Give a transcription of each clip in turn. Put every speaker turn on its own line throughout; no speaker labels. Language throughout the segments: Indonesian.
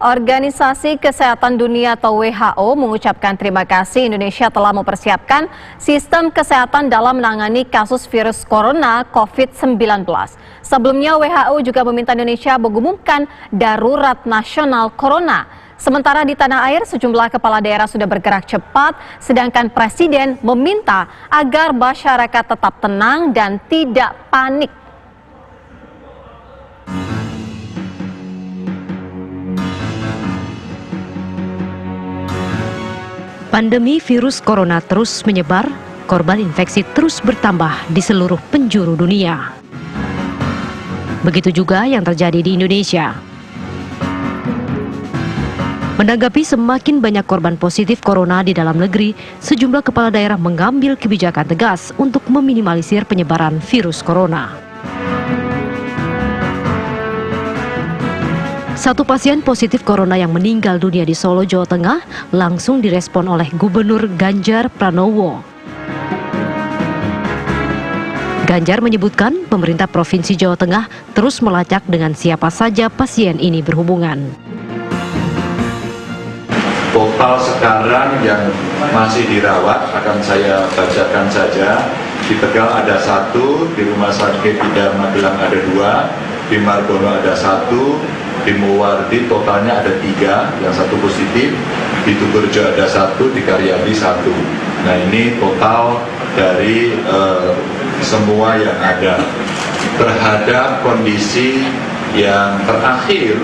Organisasi Kesehatan Dunia atau WHO mengucapkan terima kasih Indonesia telah mempersiapkan sistem kesehatan dalam menangani kasus virus corona COVID-19. Sebelumnya WHO juga meminta Indonesia mengumumkan darurat nasional corona. Sementara di tanah air sejumlah kepala daerah sudah bergerak cepat, sedangkan Presiden meminta agar masyarakat tetap tenang dan tidak panik.
Pandemi virus corona terus menyebar, korban infeksi terus bertambah di seluruh penjuru dunia. Begitu juga yang terjadi di Indonesia. Menanggapi semakin banyak korban positif corona di dalam negeri, sejumlah kepala daerah mengambil kebijakan tegas untuk meminimalisir penyebaran virus corona. Satu pasien positif corona yang meninggal dunia di Solo, Jawa Tengah langsung direspon oleh Gubernur Ganjar Pranowo. Ganjar menyebutkan pemerintah Provinsi Jawa Tengah terus melacak dengan siapa saja pasien ini berhubungan.
Total sekarang yang masih dirawat akan saya bacakan saja. Di Tegal ada 1, di Rumah Sakit Idam Magelang ada 2, di Margono ada 1, di Muwardi totalnya ada 3, yang 1 positif, di Tuburjo ada 1, di Karyadi 1. Nah ini total dari semua yang ada. Terhadap kondisi yang terakhir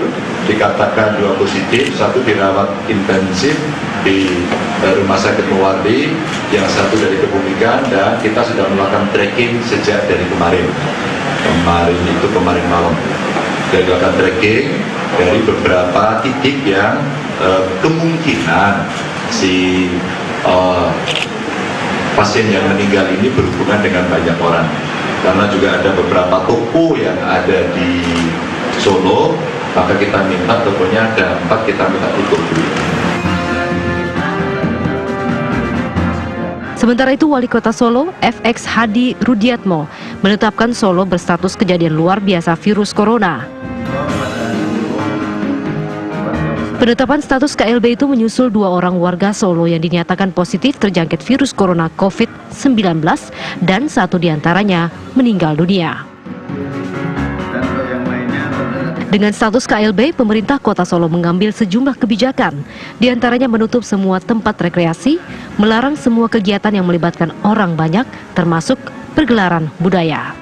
dikatakan 2 positif, 1 dirawat intensif di Rumah Sakit Muwardi, yang 1 dari Kebumikan, dan kita sudah melakukan tracking sejak dari kemarin malam. Kita lakukan tracking dari beberapa titik yang kemungkinan si pasien yang meninggal ini berhubungan dengan banyak orang. Karena juga ada beberapa toko yang ada di Solo, maka kita minta tokonya ada 4, kita minta tutup dulu.
Sementara itu, Wali Kota Solo, FX Hadi Rudiatmo, menetapkan Solo berstatus kejadian luar biasa virus corona. Penetapan status KLB itu menyusul 2 orang warga Solo yang dinyatakan positif terjangkit virus corona COVID-19 dan 1 diantaranya meninggal dunia. Dengan status KLB, pemerintah Kota Solo mengambil sejumlah kebijakan, diantaranya menutup semua tempat rekreasi, melarang semua kegiatan yang melibatkan orang banyak, termasuk pergelaran budaya.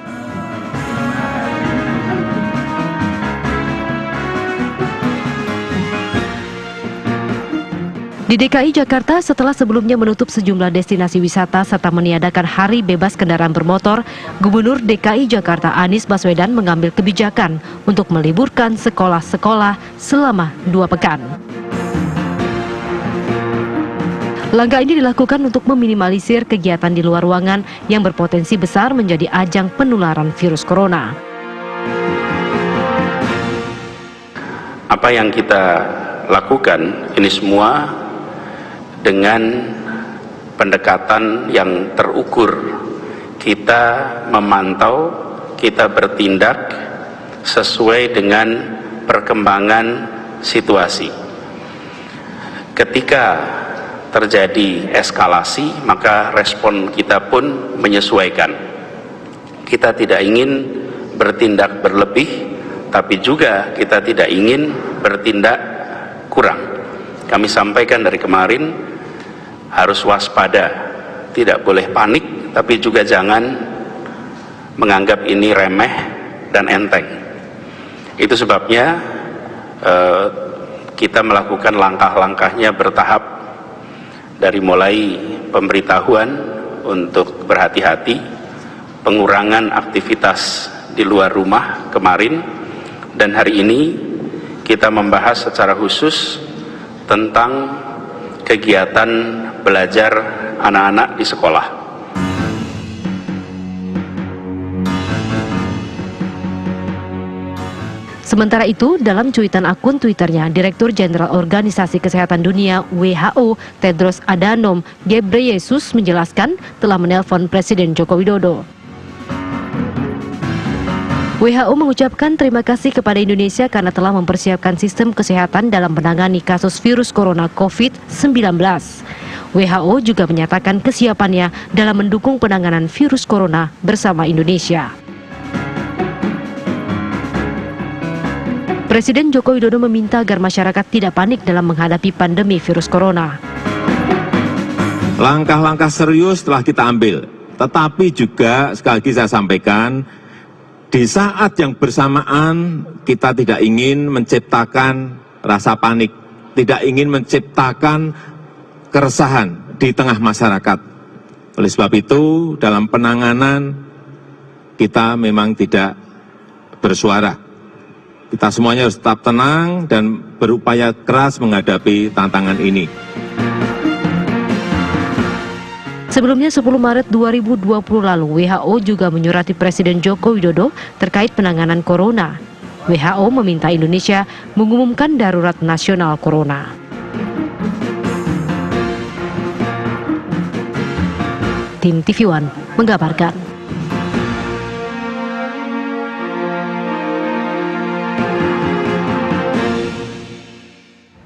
Di DKI Jakarta, setelah sebelumnya menutup sejumlah destinasi wisata serta meniadakan hari bebas kendaraan bermotor, Gubernur DKI Jakarta Anies Baswedan mengambil kebijakan untuk meliburkan sekolah-sekolah selama 2 pekan. Langkah ini dilakukan untuk meminimalisir kegiatan di luar ruangan yang berpotensi besar menjadi ajang penularan virus corona.
Apa yang kita lakukan ini semua dengan pendekatan yang terukur. Kita memantau, kita bertindak sesuai dengan perkembangan situasi. Ketika terjadi eskalasi, maka respon kita pun menyesuaikan. Kita tidak ingin bertindak berlebih, tapi juga kita tidak ingin bertindak kurang. Kami sampaikan dari kemarin, harus waspada, tidak boleh panik, tapi juga jangan menganggap ini remeh dan enteng. Itu sebabnya kita melakukan langkah-langkahnya bertahap, dari mulai pemberitahuan untuk berhati-hati, pengurangan aktivitas di luar rumah kemarin, dan hari ini kita membahas secara khusus tentang kegiatan belajar anak-anak di sekolah.
Sementara itu, dalam cuitan akun Twitternya, Direktur Jenderal Organisasi Kesehatan Dunia WHO, Tedros Adhanom Ghebreyesus menjelaskan telah menelpon Presiden Joko Widodo. WHO mengucapkan terima kasih kepada Indonesia karena telah mempersiapkan sistem kesehatan dalam menangani kasus virus corona COVID-19. WHO juga menyatakan kesiapannya dalam mendukung penanganan virus corona bersama Indonesia. Presiden Joko Widodo meminta agar masyarakat tidak panik dalam menghadapi pandemi virus corona.
Langkah-langkah serius telah kita ambil, tetapi juga sekali lagi saya sampaikan, di saat yang bersamaan kita tidak ingin menciptakan rasa panik, tidak ingin menciptakan keresahan di tengah masyarakat. Oleh sebab itu, dalam penanganan kita memang tidak bersuara. Kita semuanya harus tetap tenang dan berupaya keras menghadapi tantangan ini.
Sebelumnya 10 Maret 2020 lalu, WHO juga menyurati Presiden Joko Widodo terkait penanganan corona. WHO meminta Indonesia mengumumkan darurat nasional corona. Tim TV One mengabarkan.